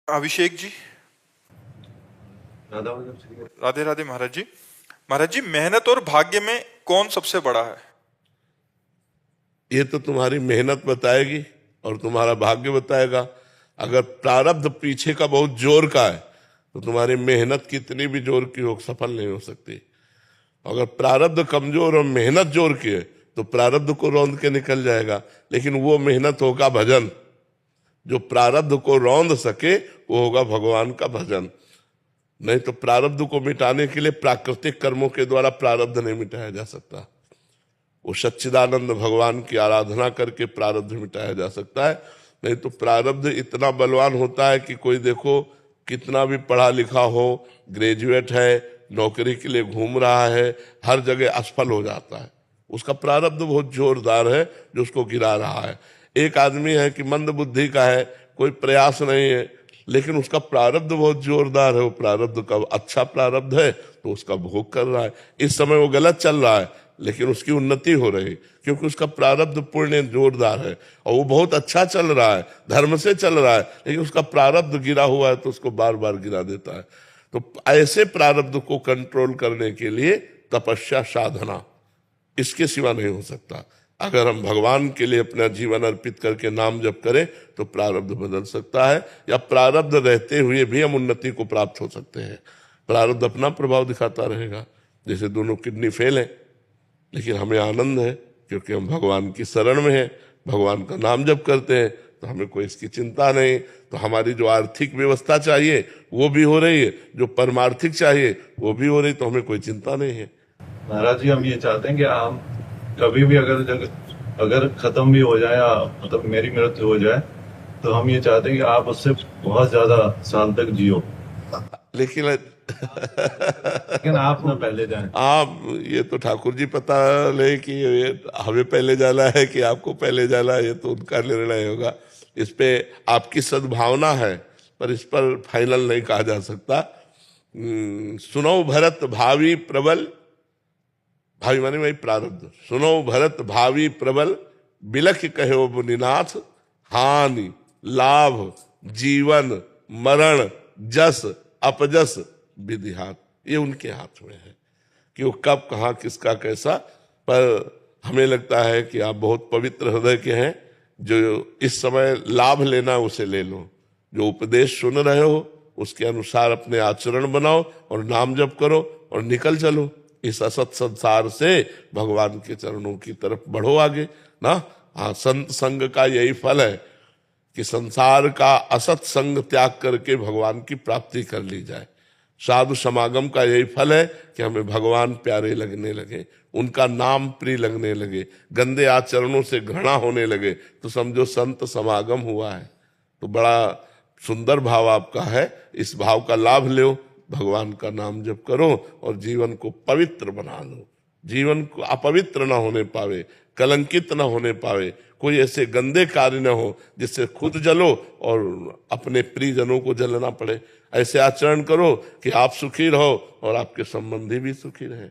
अभिषेक जी। राधे राधे महाराज जी। महाराज जी, मेहनत और भाग्य में कौन सबसे बड़ा है? ये तो तुम्हारी मेहनत बताएगी और तुम्हारा भाग्य बताएगा। अगर प्रारब्ध पीछे का बहुत जोर का है तो तुम्हारी मेहनत कितनी भी जोर की हो सफल नहीं हो सकती। अगर प्रारब्ध कमजोर और मेहनत जोर की है तो प्रारब्ध को रौंद के निकल जाएगा, लेकिन वो मेहनत होगा भजन। जो प्रारब्ध को रौंद सके वो होगा भगवान का भजन। नहीं तो प्रारब्ध को मिटाने के लिए प्राकृतिक कर्मों के द्वारा प्रारब्ध नहीं मिटाया जा सकता। वो सच्चिदानंद भगवान की आराधना करके प्रारब्ध मिटाया जा सकता है। नहीं तो प्रारब्ध इतना बलवान होता है कि कोई देखो कितना भी पढ़ा लिखा हो, ग्रेजुएट है, नौकरी के लिए घूम रहा है, हर जगह असफल हो जाता है। उसका प्रारब्ध बहुत जोरदार है जो उसको गिरा रहा है। एक आदमी है कि मंद बुद्धि का है, कोई प्रयास नहीं है, लेकिन उसका प्रारब्ध बहुत जोरदार है। वो प्रारब्ध का अच्छा प्रारब्ध है तो उसका भोग कर रहा है। इस समय वो गलत चल रहा है लेकिन उसकी उन्नति हो रही, क्योंकि उसका प्रारब्ध पुण्य जोरदार है और वो बहुत अच्छा चल रहा है, धर्म से चल रहा है, लेकिन उसका प्रारब्ध गिरा हुआ है तो उसको बार बार गिरा देता है। तो ऐसे प्रारब्ध को कंट्रोल करने के लिए तपस्या साधना, इसके सिवा नहीं हो सकता। अगर हम भगवान के लिए अपना जीवन अर्पित करके नाम जप करें तो प्रारब्ध बदल सकता है, या प्रारब्ध रहते हुए भी हम उन्नति को प्राप्त हो सकते हैं। प्रारब्ध अपना प्रभाव दिखाता रहेगा। जैसे दोनों किडनी फेल है लेकिन हमें आनंद है क्योंकि हम भगवान की शरण में हैं, भगवान का नाम जप करते हैं, तो हमें कोई इसकी चिंता नहीं। तो हमारी जो आर्थिक व्यवस्था चाहिए वो भी हो रही है, जो परमार्थिक चाहिए वो भी हो रही, तो हमें कोई चिंता नहीं है। महाराज जी, हम ये चाहते हैं कि हम कभी भी अगर खत्म भी हो जाए, मतलब मेरी मृत्यु हो जाए, तो हम ये चाहते हैं कि आप उससे बहुत ज्यादा साल तक जियो, लेकिन आप ना पहले जाएं। आप ये तो ठाकुर जी पता ले कि हमें पहले जाना है कि आपको पहले जाना है, ये तो उनका निर्णय होगा। इस पे आपकी सद्भावना है पर इस पर फाइनल नहीं कहा जा सकता। सुनो भरत भावी प्रबल, भावी माने वही प्रारब्ध। सुनो भरत भावी प्रबल, बिलख कहो मुनिनाथ, हानि लाभ जीवन मरण जस अपजस विधि हाथ, ये उनके हाथ में है कि वो कब कहाँ किसका कैसा। पर हमें लगता है कि आप बहुत पवित्र हृदय के हैं। जो इस समय लाभ लेना उसे ले लो, जो उपदेश सुन रहे हो उसके अनुसार अपने आचरण बनाओ और नाम जप करो और निकल चलो इस असत संसार से भगवान के चरणों की तरफ बढ़ो आगे ना। हाँ, संत संग का यही फल है कि संसार का असत संग त्याग करके भगवान की प्राप्ति कर ली जाए। साधु समागम का यही फल है कि हमें भगवान प्यारे लगने लगे, उनका नाम प्रिय लगने लगे, गंदे आचरणों से घृणा होने लगे, तो समझो संत समागम हुआ है। तो बड़ा सुंदर भाव आपका है, इस भाव का लाभ लो, भगवान का नाम जप करो और जीवन को पवित्र बना लो। जीवन को अपवित्र ना होने पावे, कलंकित ना होने पावे, कोई ऐसे गंदे कार्य न हो जिससे खुद जलो और अपने प्रियजनों को जलना पड़े। ऐसे आचरण करो कि आप सुखी रहो और आपके संबंधी भी सुखी रहे।